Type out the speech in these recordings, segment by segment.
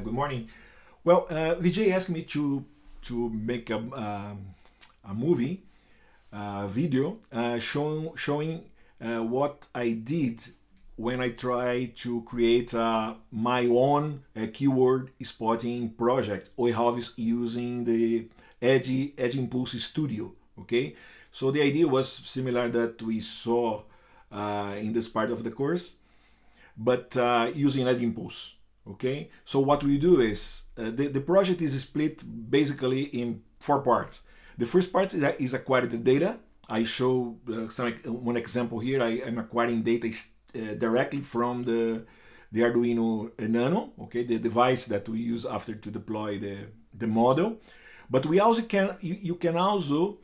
Good morning. Well, Vijay asked me to make a movie video showing what I did when I try to create my own keyword spotting project, OiHarvest, using the Edge Impulse Studio. Okay, so the idea was similar that we saw in this part of the course, but using Edge Impulse. Okay, so what we do is the project is split basically in 4 parts. The first part is acquiring the data. I show one example here. I am acquiring data directly from the Arduino Nano, okay, the device that we use after to deploy the model. But we also you can also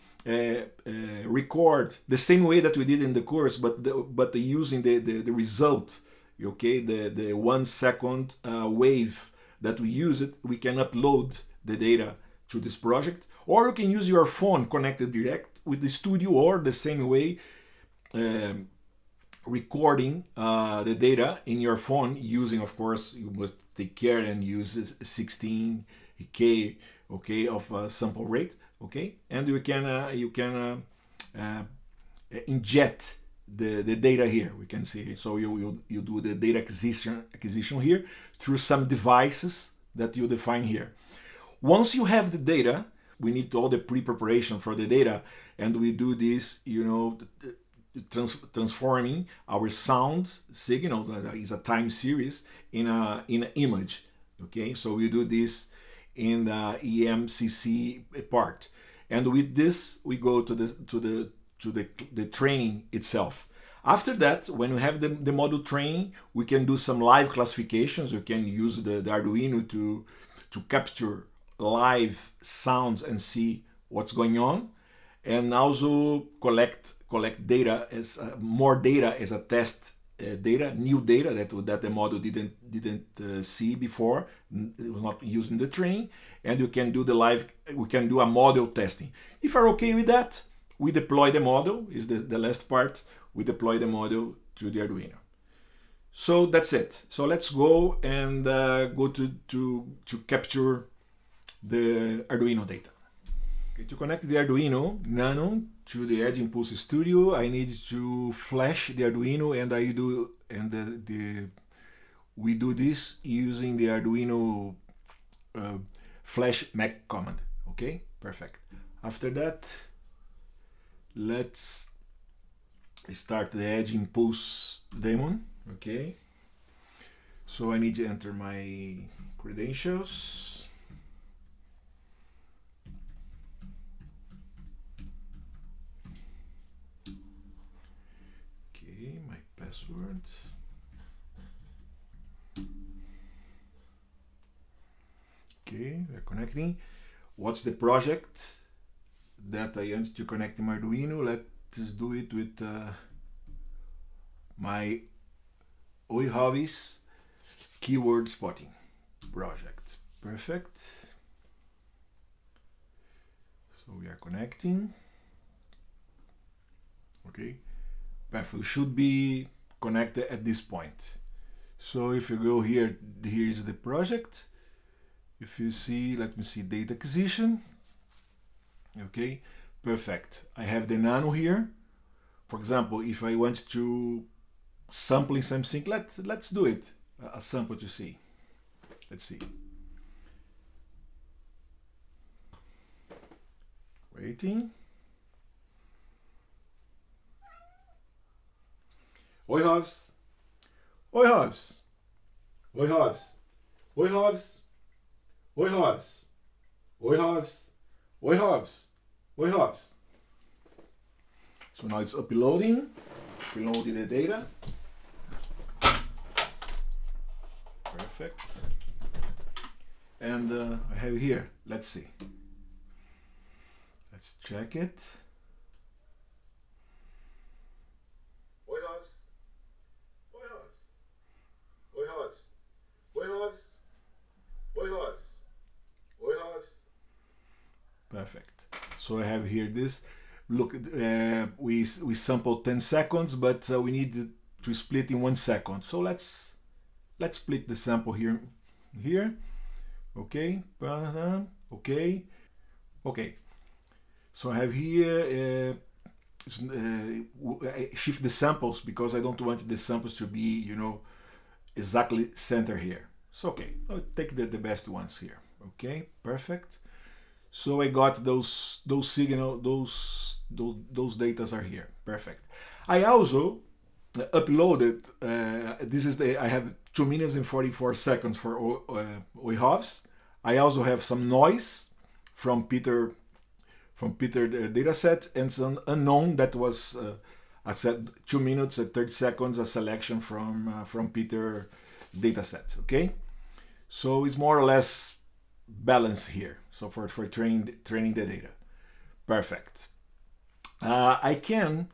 record the same way that we did in the course, but using the result, okay, the 1 second wave that we use it, we can upload the data to this project, or you can use your phone connected direct with the studio, or the same way recording the data in your phone using, of course, you must take care and use 16K, okay, of sample rate, okay, and you can inject the data here. We can see, so you do the data acquisition here through some devices that you define here. Once you have the data, we need all the pre-preparation for the data, and we do this, transforming our sound signal, that is a time series, in an image. Okay, so we do this in the EMCC part, and with this we go to the training itself. After that, when we have the model training, we can do some live classifications. You can use the Arduino to capture live sounds and see what's going on, and also collect data as more data as a test data, new data that the model didn't see before. It was not used in the training, and we can do we can do a model testing. If you're okay with that, we deploy the model. Is the last part. We deploy the model to the Arduino. So that's it. So let's go and go to capture the Arduino data. Okay, to connect the Arduino Nano to the Edge Impulse Studio, I need to flash the Arduino, and we do this using the Arduino flash make command. Okay, perfect. After that, let's start the Edge Impulse daemon. Okay, so I need to enter my credentials. Okay, my password. Okay, we're connecting. What's the project that I want to connect to my Arduino? Let's do it with my OiHarvest keyword spotting project. Perfect. So we are connecting. Okay, perfect. We should be connected at this point. So if you go here, here is the project. If you see, let me see, data acquisition. Okay, perfect. I have the Nano here. For example, if I want to sampling something, let's do it. A sample to see. Let's see. Waiting. OiHarvest. OiHarvest. OiHarvest. OiHarvest. OiHarvest. OiHarvest. OiHarvest. OiHarvest. So now it's uploading the data. Perfect. And I have here, let's see. Let's check it. OiHarvest. OiHarvest. OiHarvest. OiHarvest. OiHarvest. OiHarvest. Perfect. So I have here this. Look, we sampled 10 seconds, but we need to split in 1 second. So let's split the sample here. Okay, okay, okay. So I have here, I shift the samples because I don't want the samples to be, you know, exactly center here. So okay, I'll take the best ones here. Okay, perfect. So I got those signal, those datas are here. Perfect. I also uploaded. This is I have 2 minutes and 44 seconds for OIHOVs. I also have some noise from Peter dataset and some unknown that was I said 2 minutes and 30 seconds a selection from Peter dataset. Okay, so it's more or less balanced here. So for training the data, perfect. I can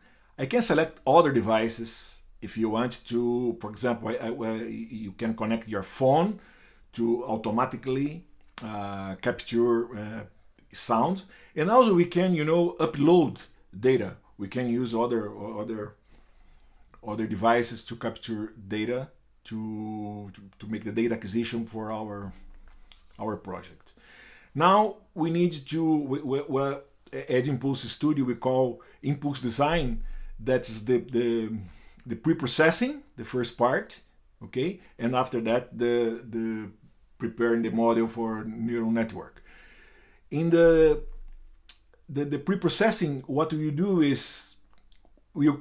select other devices if you want to. For example, you can connect your phone to automatically capture sound, and also we can, you know, upload data. We can use other devices to capture data to make the data acquisition for our project. Now we need to at Impulse Studio we call Impulse Design. That's the pre-processing, the first part, okay, and after that the preparing the model for neural network. In the pre-processing, what we do is we'll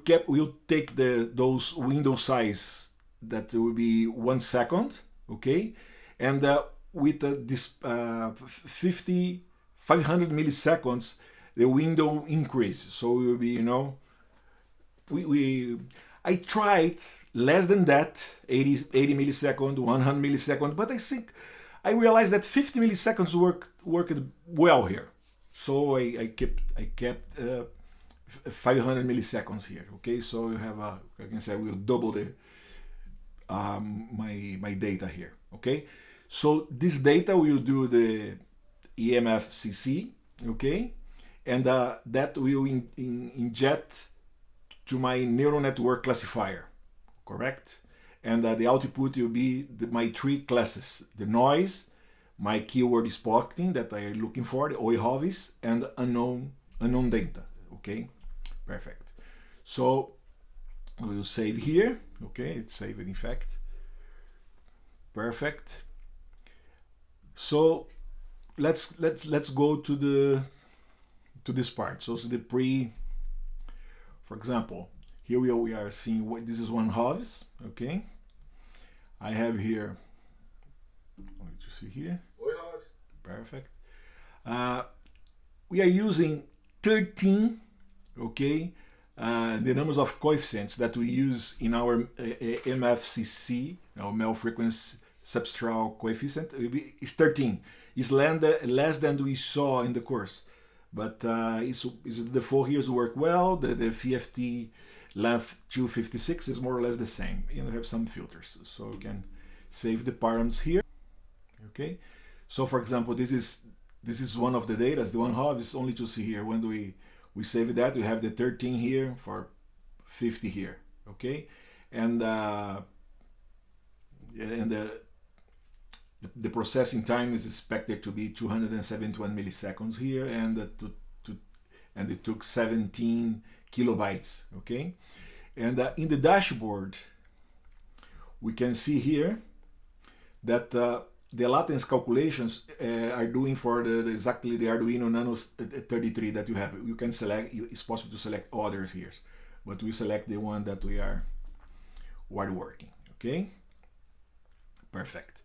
take those window size that will be 1 second, okay, and with this 500 milliseconds, the window increase. So it will be, you know, I tried less than that, 80 milliseconds, 100 milliseconds, but I realized that 50 milliseconds worked well here. So I kept 500 milliseconds here. Okay, so you have I can say we'll double the my data here. Okay, so this data will do the EMFCC. Okay, and that will inject to my neural network classifier. Correct, and the output will be my 3 classes: the noise, my keyword spotting that I am looking for, the OIHOVs, and unknown data. Okay, perfect. So we'll save here. Okay, it's saved in fact. Perfect. So let's go to this part. So the for example, here we are seeing what this is one HOVs. Okay, I have here. What you see here? Perfect. We are using 13. Okay, the numbers of coefficients that we use in our MFCC, our mel frequency substral coefficient, is 13. It's less than we saw in the course, but the 4 years work well. The VFT length 256 is more or less the same. You have some filters, so you can save the params here. Okay, so for example, this is one of the data. The one HOV is only to see here. When we save that, we have the 13 here for 50 here. Okay, and the processing time is expected to be 271 milliseconds here, and it took 17 kilobytes. Okay, and in the dashboard we can see here that the latence calculations are doing for exactly the Arduino Nano 33 that you have. You can select. It's possible to select others here, but we select the one that we are working. Okay, perfect.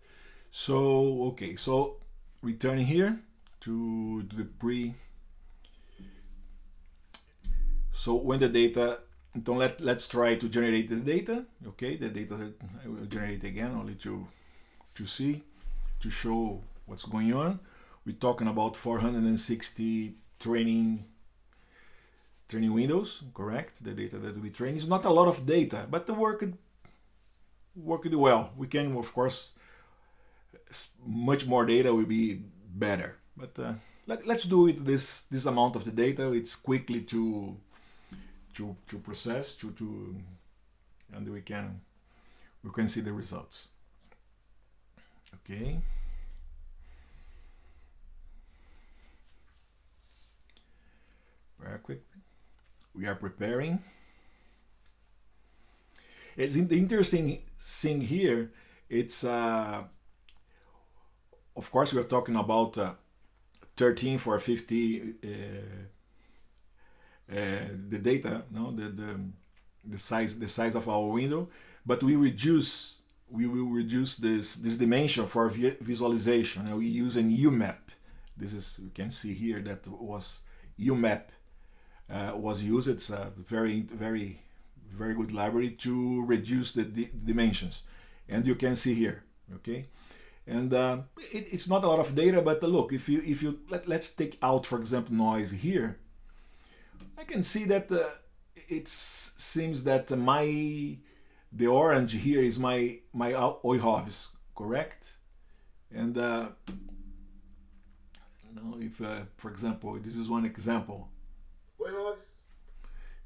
So okay, so returning here to the pre. So when the data, let's try to generate the data. Okay, the data I will generate again only to see, to show what's going on. We're talking about 460 training windows, correct? The data that we train is not a lot of data, but the worked well. We can, of course, much more data will be better, but let's do it this amount of the data. It's quickly to process and we can see the results. Okay, very quickly. We are preparing. It's the interesting thing here. It's of course we are talking about 13 for 50 the data, no, the size of our window, but we will reduce this dimension for visualization, and we use an UMAP. This is, you can see here that was UMAP was used. It's a very good library to reduce the dimensions, and you can see here, okay. And it's not a lot of data, but look, if you let's take out, for example, noise here, I can see that it seems that the orange here is my OIHOVs, correct? And if for example, this is one example.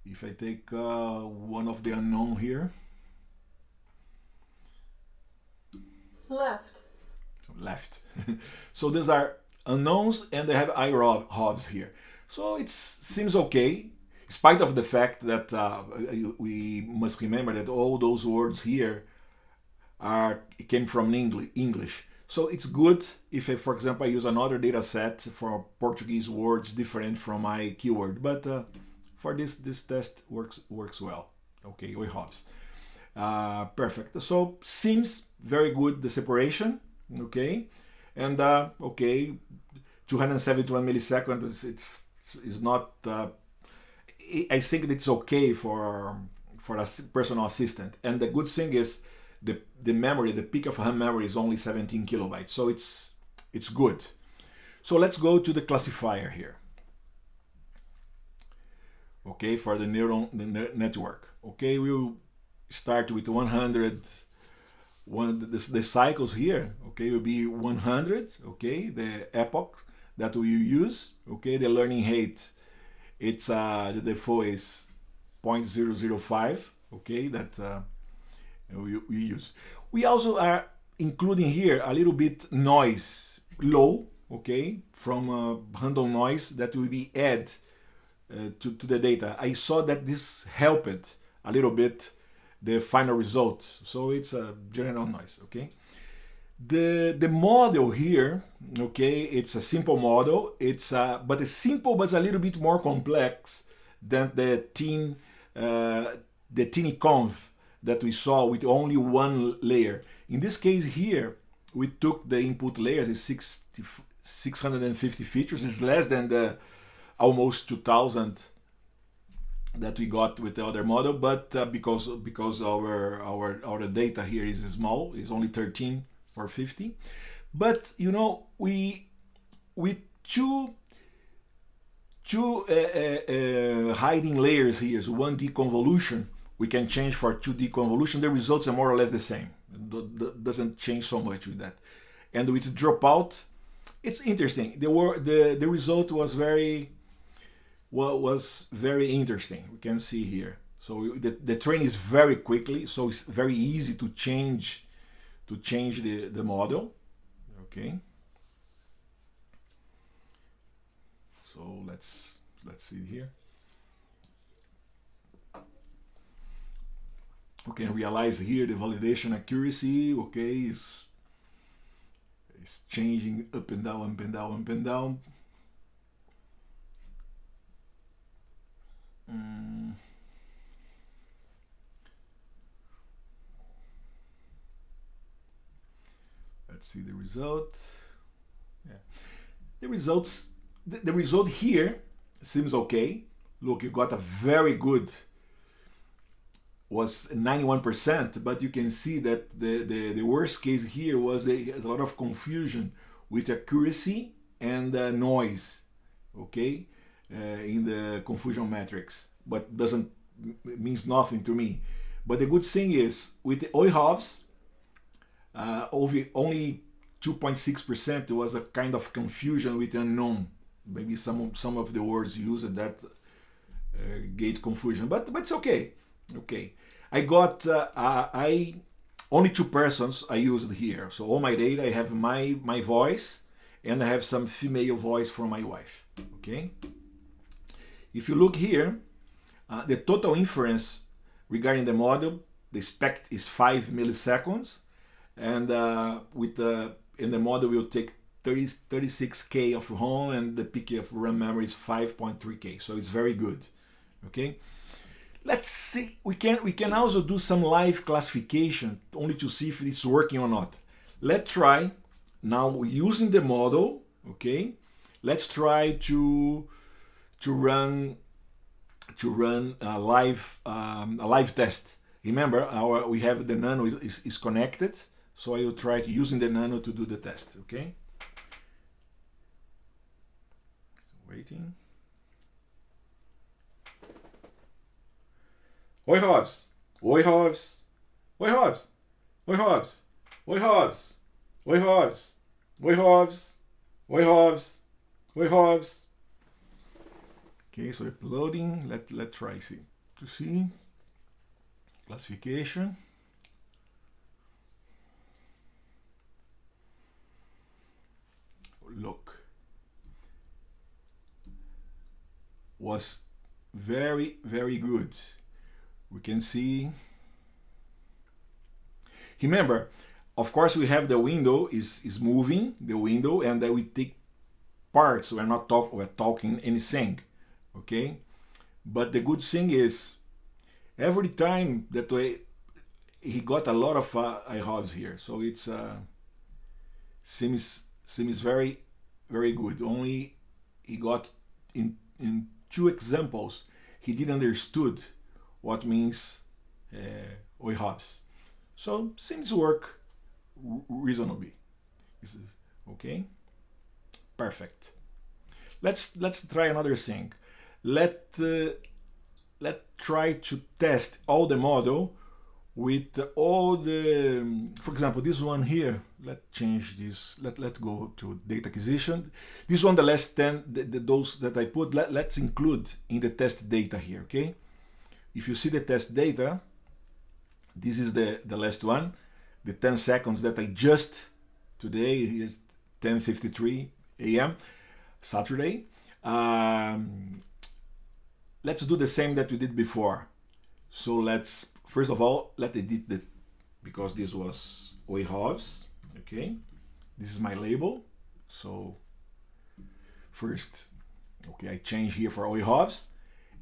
If I take one of the unknown here, left. So these are unknowns, and they have IROVs here. So it seems okay, in spite of the fact that we must remember that all those words here came from English. So it's good if, for example, I use another data set for Portuguese words different from my keyword. But for this test works well. Okay, OIHOVs. Perfect. So seems very good, the separation. Okay, and okay, 271 milliseconds. It's not. I think it's okay for a personal assistant. And the good thing is the memory, the peak of RAM memory is only 17 kilobytes. So it's good. So let's go to the classifier here. Okay, for the neural network. Okay, we'll start with 100. The cycles here, okay, will be 100. Okay, the epoch that we use. Okay, the learning rate, it's the default is 0.005. Okay, that we use. We also are including here a little bit noise, low. Okay, from random noise that will be added to the data. I saw that this helped a little bit the final result. So it's a general noise. Okay. The model here, okay, it's a simple model. It's but it's simple, but it's a little bit more complex than the TinyConv that we saw with only one layer. In this case here, we took the input layers, is 650 features. It's less than the almost 2,000 that we got with the other model, but because our data here is small, is only 13 for 50. But you know, with two hiding layers here, so 1D convolution, we can change for 2D convolution. The results are more or less the same. It doesn't change so much with that. And with dropout, it's interesting. The result was very interesting. We can see here. So the train is very quickly, so it's very easy to change the model. Okay. So let's see here. We can realize here the validation accuracy. Okay, is changing up and down, up and down, up and down. Let's see the result. Yeah. The result here seems okay. Look, you got a very good, was 91%, but you can see that the worst case here was a lot of confusion with accuracy and noise, okay, in the confusion matrix, but means nothing to me. But the good thing is, with the OIHOVs, only 2.6% was a kind of confusion with unknown. Maybe some of the words used that gate confusion, but it's okay. Okay, I got only 2 persons I used here. So all my data, I have my voice, and I have some female voice from my wife. Okay. If you look here, the total inference regarding the model, the spec is 5 milliseconds, and in the model will take 36K of ROM, and the peak of RAM memory is 5.3K, so it's very good. Okay, let's see. We can also do some live classification only to see if it's working or not. Let's try now using the model. Okay, let's try to run a live test. Remember, we have the Nano is connected, so I will try using the Nano to do the test. Okay. Waiting. Oi, Hobbs. Oi, Hobbs. Oi, Hobbs. Oi, Hobbs. Oi, Hobbs. Oi, Hobbs. Oi, Hobbs. Oi, Hobbs. Oi, Hobbs. Okay, so uploading. Let's try to see classification. Look. Was very, very good. We can see. Remember, of course, we have the window is moving the window, and then we take parts. We're not talking anything, okay? But the good thing is, every time that he got a lot of IHOVs here, so it's seems very, very good. Only he got in 2 examples, he didn't understood what means IHOVs. So seems to work reasonably. Okay, perfect. Let's try another thing. Let's try to test all the model with all the, for example, this one here. Let's change this. Let's go to data acquisition. This one, the last 10, those that I put, let's include in the test data here. Okay. If you see the test data, this is the last one, the 10 seconds that I just today. Here's 10:53 a.m. Saturday. Let's do the same that we did before. So let's first of all let edit the, because this was IHOVs. Okay, this is my label. So first, okay, I change here for IHOVs,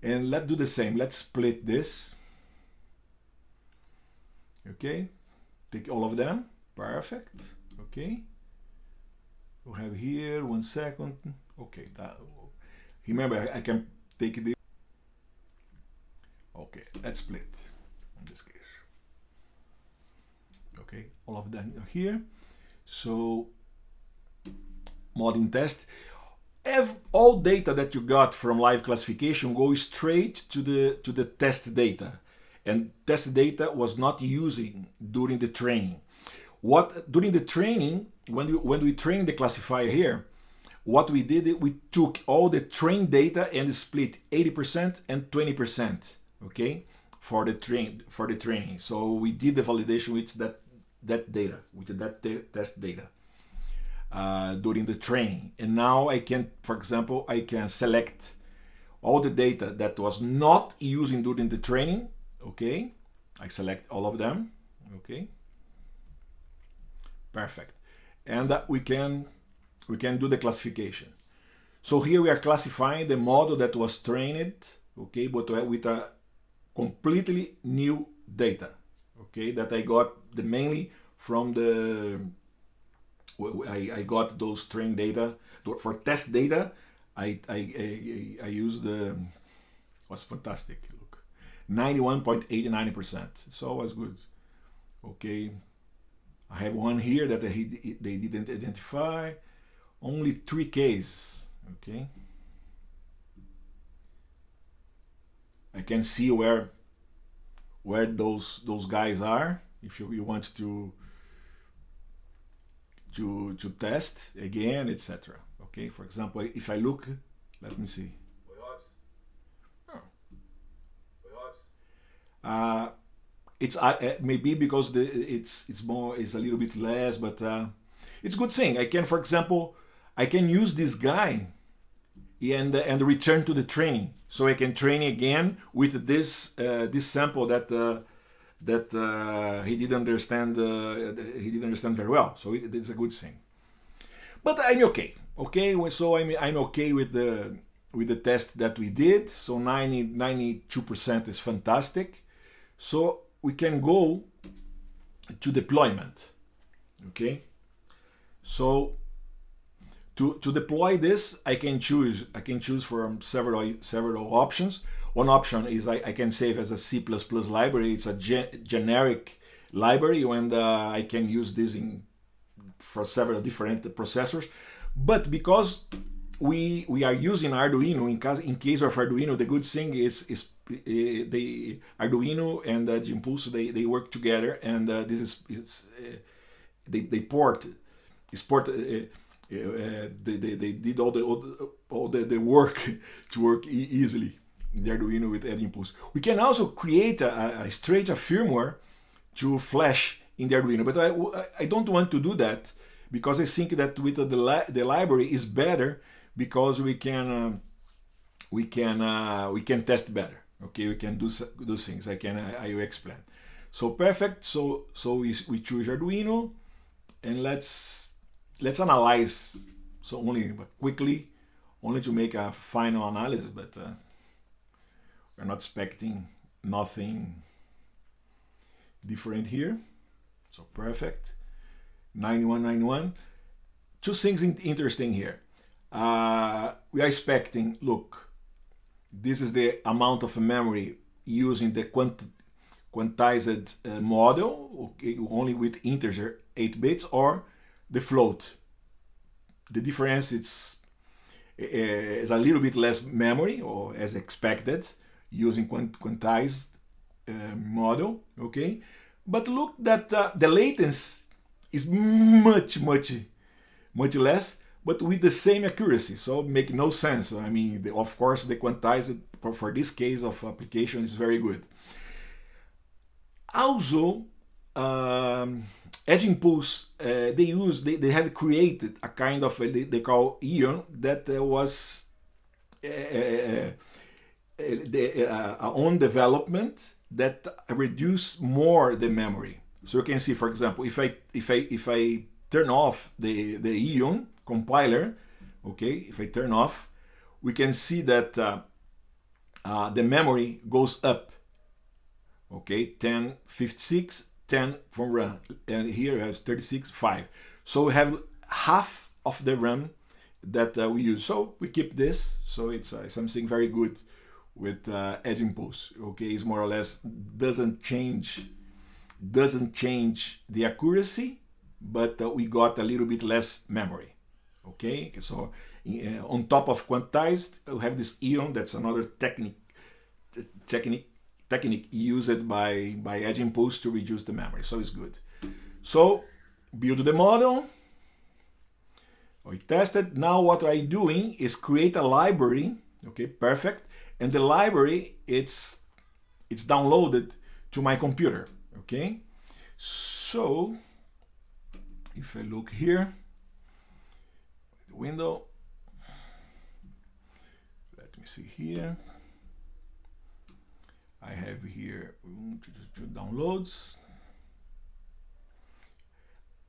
and let's do the same. Let's split this. Okay, take all of them. Perfect. Okay, we have here 1 second. Okay, remember I can take this. Okay, let's split in this case. Okay, all of them are here. So modding test. All data that you got from live classification goes straight to the test data, and test data was not using during the training. During the training, when we trained the classifier here, what we did, we took all the trained data and split 80% and 20%. Okay, for the training. So we did the validation with that data, with that test data during the training. And now I can, for example, I can select all the data that was not using during the training. Okay, I select all of them. Okay, perfect. And we can do the classification. So here we are classifying the model that was trained. Okay, but with a completely new data, okay, that I got mainly from I got those trained data. For test data, I used was fantastic. Look, 91.89%, so it was good. Okay, I have one here that they didn't identify, only 3 cases. Okay, I can see where those guys are if you want to test again, etc. Okay, for example, if I look, let me see. Oh. It's maybe because it's a little bit less, but it's a good thing. I can, for example, I can use this guy and return to the training. So I can train again with this this sample that he didn't understand. He didn't understand very well. So it's a good thing. But I'm okay. Okay, so I'm okay with the test that we did. So 92% is fantastic. So we can go to deployment. Okay. So to deploy this, I can choose from several options. One option is I can save as a C++ library. It's a generic library, and I can use this for several different processors. But because we are using Arduino, in case of Arduino, the good thing is the Arduino and the Impulse, they work together, and this is they port. They did all the work to work easily in the Arduino with Impulse. We can also create a straight firmware to flash in the Arduino, but I don't want to do that because I think that with the library is better because we can test better. Okay, we can do things. I will explain. So perfect. So we choose Arduino, and let's analyze. So quickly, only to make a final analysis, but we're not expecting nothing different here. So perfect. 9191. Two things interesting here. We are expecting, look, this is the amount of memory using the quantized model, okay, only with integer 8 bits, or the float. The difference is a little bit less memory, or as expected, using quantized model, okay? But look that the latency is much less, but with the same accuracy, so make no sense. I mean, of course, the quantized for this case of application is very good. Also, Edge Impulse, they have created a kind of they call Eon that was own development that reduce more the memory. So you can see, for example, if I turn off the Eon compiler, okay, if I turn off, we can see that the memory goes up. Okay, 1056, 10 from RAM, and here it has 36, 5. So we have half of the RAM that we use. So we keep this. So it's something very good with Edge Impulse. Okay, it's more or less doesn't change the accuracy, but we got a little bit less memory. Okay, so on top of quantized, we have this Eon. That's another technique used by Edge Impulse to reduce the memory. So it's good. So build the model. We tested. Now what I'm doing is create a library. Okay, perfect. And the library it's downloaded to my computer. Okay, so if I look here, the window. Let me see here. I have here downloads.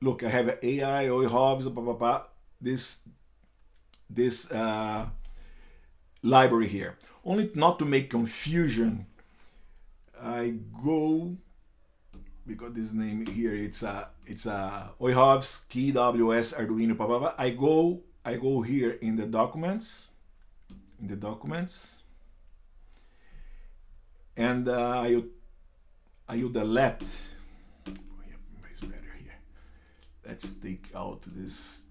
Look, I have AI, Harvard's, blah, blah, blah. This library here. Only not to make confusion, I go, because this name here it's a OiHarv's KWS Arduino, blah, blah, blah. I go here in the documents, and I will delete. It's better here. Let's take out this.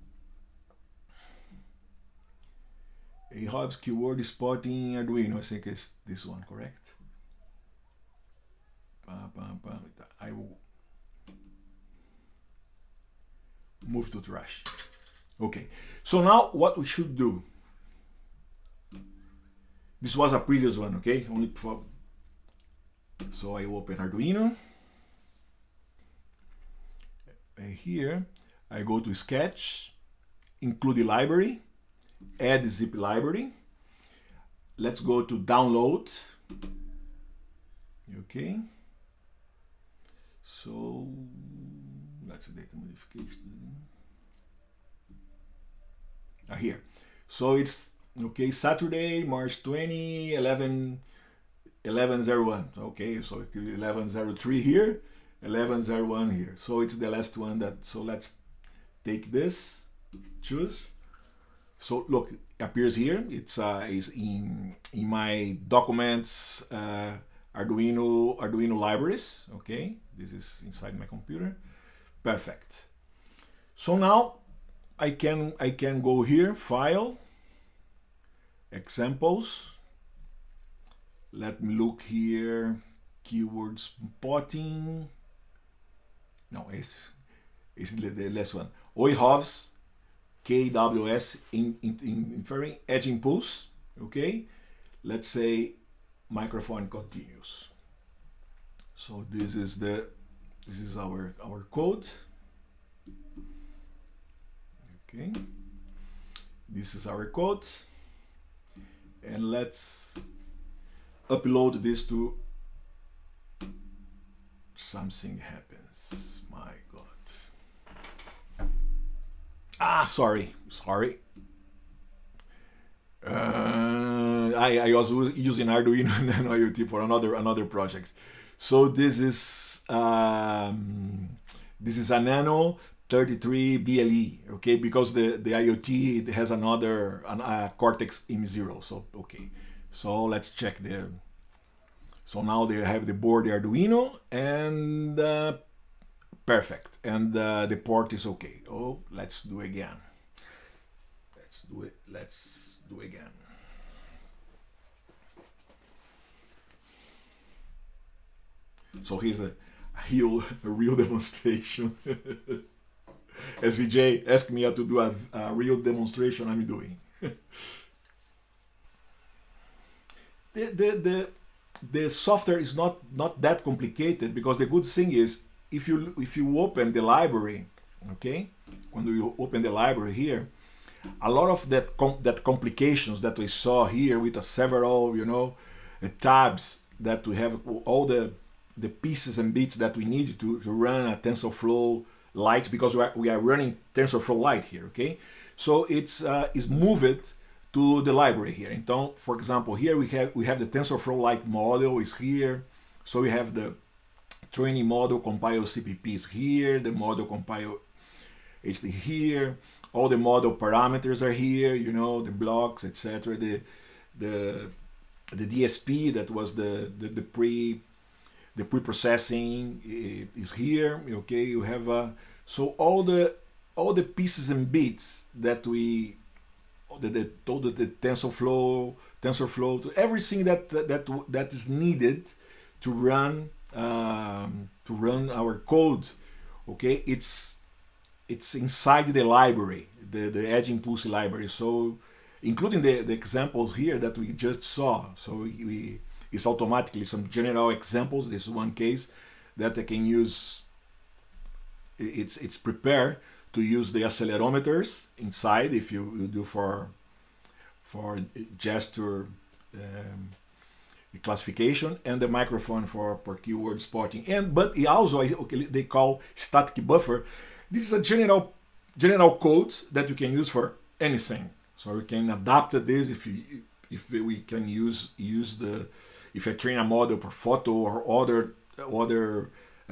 A Hobbs keyword spotting Arduino. I think it's this one, correct? I will move to trash. Okay. So now what we should do. This was a previous one, okay? Only for. So I open Arduino. And here I go to Sketch, include the library, add the zip library. let's go to download. Okay. So that's a data modification. Here. So it's okay, Saturday, March 20, 1101. Okay, so 1103 here, 1101 here. So it's the last one that, so let's take this, choose. So look, it appears here. It's is in my documents, Arduino libraries. Okay, this is inside my computer. Perfect. So now I can go here, file, examples. Let me look here, keyword spotting. No, it's the last one. OIHOVS, KWS inferring edge impulse. Okay, let's say microphone continuous. So this is our code. Okay, this is our code, and let's upload this to something happens. My God. Sorry. I was using Arduino Nano IoT for another project. So this is a Nano 33 BLE, okay, because the IoT has another Cortex M0. So okay, so let's check the. So now they have the board, the Arduino, and perfect, and the port is okay. Oh, let's do again. Let's do it. Let's do again. So here's a real demonstration. SVJ asked me how to do a real demonstration. I'm doing. The software is not that complicated, because the good thing is if you open the library, okay, when you open the library here, a lot of that complications that we saw here with several tabs that we have all the pieces and bits that we need to run a TensorFlow Lite, because we are running TensorFlow Lite here, okay? So it's moved to the library here. Então, for example, here we have the TensorFlow Lite model is here. So we have the training model compile CPP is here, the model compile HD here, all the model parameters are here, the blocks, etc. The DSP, that was the pre-processing is here. Okay, you have so all the pieces and bits that we the TensorFlow, everything that is needed to run our code. Okay, it's inside the library, the Edge Impulse library. So including the examples here that we just saw. So it's automatically some general examples. This is one case that I can use. It's prepared to use the accelerometers inside if you do for gesture classification, and the microphone for keyword spotting. But it also they call static buffer. This is a general code that you can use for anything. So you can adapt this if we can use the, if I train a model for photo or other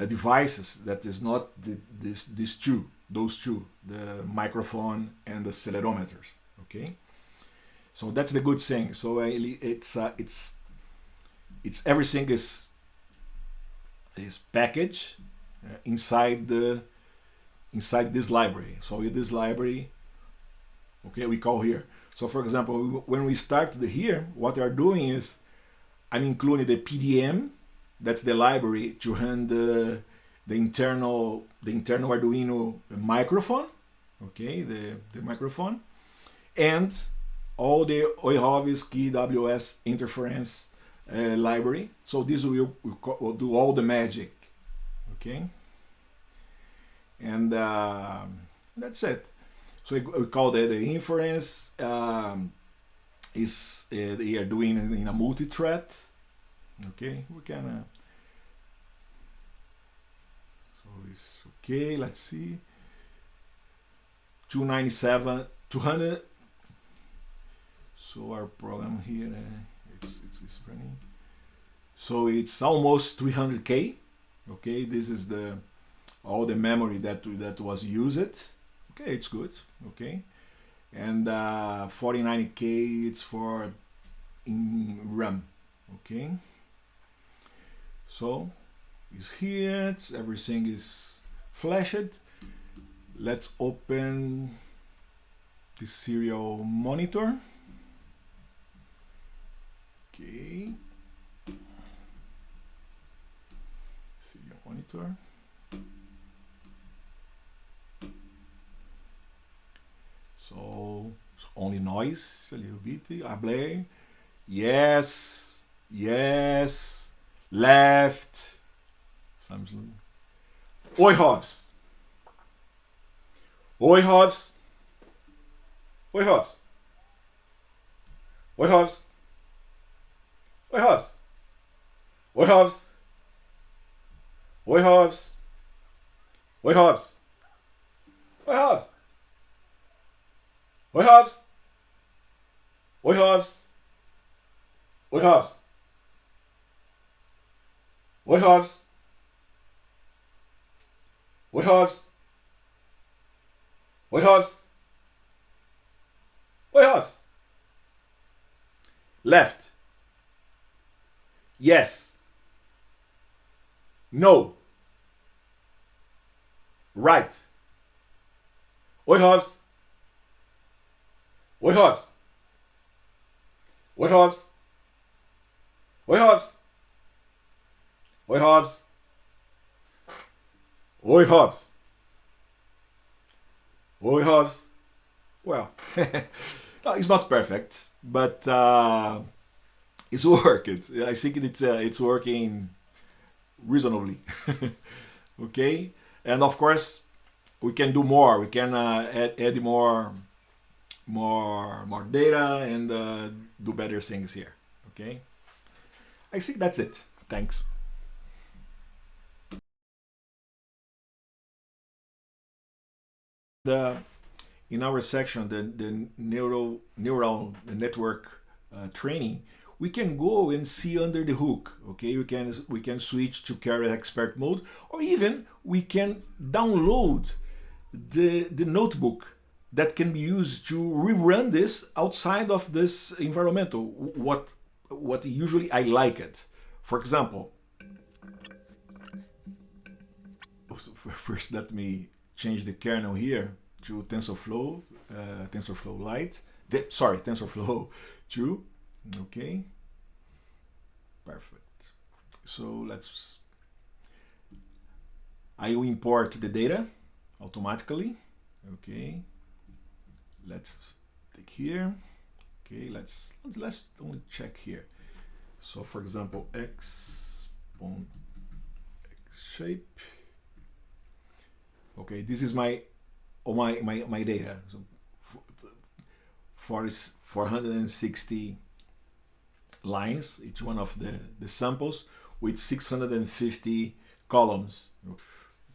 devices that is not those two, the microphone and the accelerometers. Okay, so that's the good thing. So it's everything is packaged inside this library. So in this library, okay, we call here. So for example, when we start here, what we are doing is I'm including the PDM. That's the library to run the internal Arduino microphone. Okay, the microphone, and all the OIHOVS KWS interference library. So this will do all the magic. Okay, and that's it. So we call that the inference, is they are doing it in a multi-thread. Okay, we can. So it's okay. Let's see. 297, 200. So our program here, it's running. So it's almost 300K. Okay, this is the all the memory that was used. Okay, it's good. Okay, and 49K it's for in RAM. Okay, so it's here. Everything is flashed. Let's open the serial monitor. Okay, serial monitor. So it's only noise, a little bit. Ablay. Yes, yes, left. Something. Oi, Hobbs. Oi, Hobbs. Oi, Hobbs. Oi, Hobbs. Oi, Hobbs. Oi, Hobbs. Oi, Hobbs. Oi, Hobbs. Oi, Hobbs. Oi, Hobbs. Oi, Hobbs. Oi, Hobbs. Oi, Hobbs. Oi, Hobbs. Oi, Hobbs. Oi, Hobbs. Left. Yes. No. Right. Oi, Hobbs. Oi, Hobbs. Oi, Hobbs. Oi, Hobbs. Oi, Hobbs. Oi, Hobbs. Oi, Hobbs. Well, no, it's not perfect, but it's working. I think it's working reasonably. Okay, and of course we can do more. We can add more data and do better things here. Okay, I think that's it. Thanks. In our section, the neural network training, we can go and see under the hook. Okay, we can switch to Carrot Expert mode, or even we can download the notebook that can be used to rerun this outside of this environmental. What usually I like it. For example, first let me change the kernel here to TensorFlow, TensorFlow Lite. TensorFlow 2. Okay, perfect. So I will import the data automatically. Okay, let's take here. Okay, let's only check here. So for example, x shape. Okay, this is my data. So 460 lines, each one of the samples, with 650 columns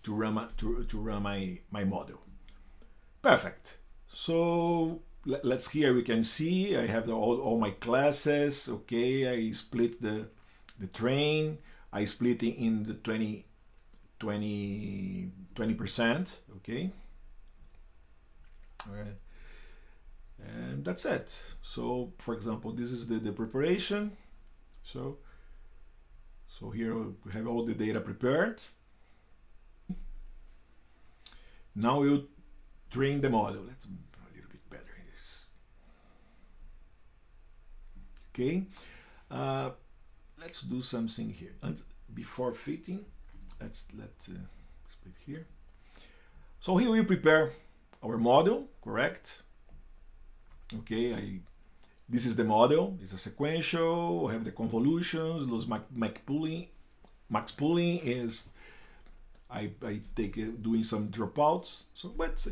to run my model. Perfect. So let's here we can see I have all my classes. Okay, I split the train. I split it in the 20%. Okay. All right. And that's it. So for example, this is the preparation. So here we have all the data prepared. Now we'll train the model. Let's a little bit better in this. Okay, let's do something here. And before fitting, let's split here. So here we prepare our model, correct? Okay, this is the model. It's a sequential. I have the convolutions. Those max pooling is I take doing some dropouts. So but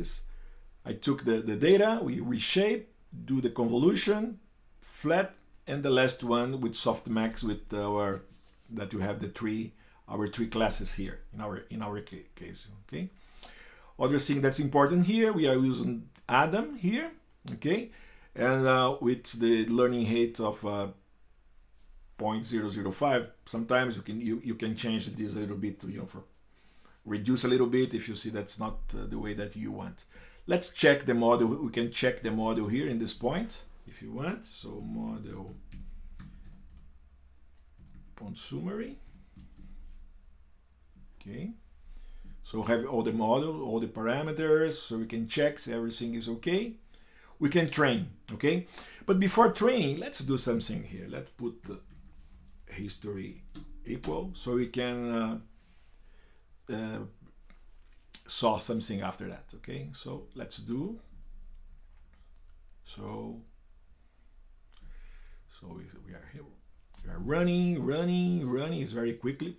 I took the data, we reshape, do the convolution, flat, and the last one with softmax with our that you have our three classes here in our case. Okay. Other thing that's important here, we are using Adam here. Okay, and with the learning rate of 0.005, sometimes you can change this a little bit to for reduce a little bit if you see that's not the way that you want. Let's check the model. We can check the model here in this point if you want. So model summary. Okay. So have all the model, all the parameters, so we can check everything is okay. We can train, okay? But before training, let's do something here. Let's put the history equal so we can saw something after that, okay? So let's do. So we are here. We are running is very quickly.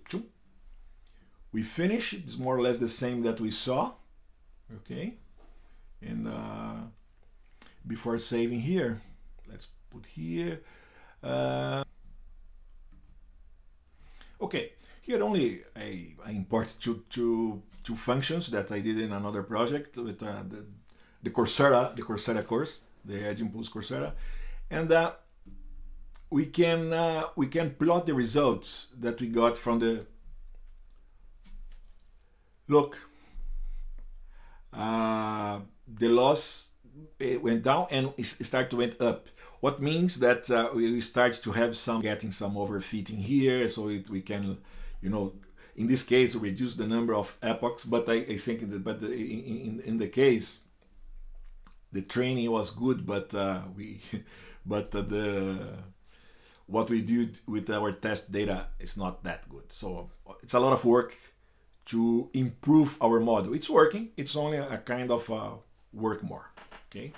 We finish. It's more or less the same that we saw, okay? And before saving here, let's put here. Okay, here only I import two functions that I did in another project with the Coursera course, the Edge Impulse Coursera, and we can plot the results that we got from the look. The loss went down and it started to went up. What means that we start to have getting some overfitting here, so we can, in this case, reduce the number of epochs. But I think that, in the case, the training was good, but what we did with our test data is not that good. So it's a lot of work to improve our model. It's working. It's only a kind of work more. Okay.